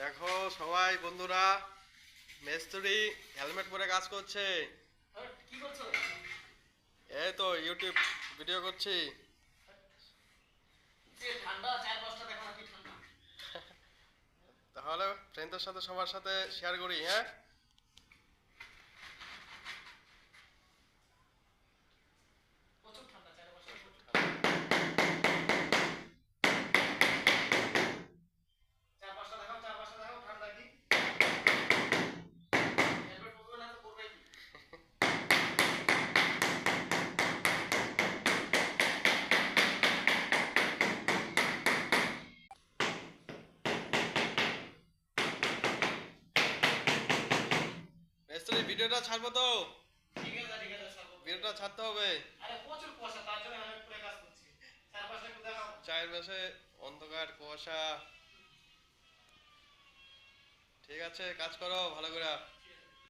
দেখো সবাই বন্ধুরা, মিস্ত্রি হেলমেট পরে কাজ করছে। কি করছো? এই তো ইউটিউব ভিডিও করছি। যে ঠান্ডা 4-5টা দেখো না কি ঠান্ডা। তাহলে ফ্রেন্ডদের সাথে সবার সাথে শেয়ার করি। হ্যাঁ, প্রচুর ঠান্ডা 4-5টা প্রচুর ঠান্ডা। ঠান্ডা। 4-5টা দেখাও 4-5টা দেখাও ঠান্ডা কি? হেলমেট পরবে না তো পরবে কি? মিস্ত্রি ভিডিওটা ছাড়বো তো, ঠিক আছে সব। ভিডিওটা ছাড়তে হবে। আরে প্রচুর কুয়াশা তার জন্য হেলমেট পরে কাজ করছি। 4-5টা একটু দেখাও। চারপাশে অন্ধকার কুয়াশা। ঠিক আছে, কাজ করো ভালো করে।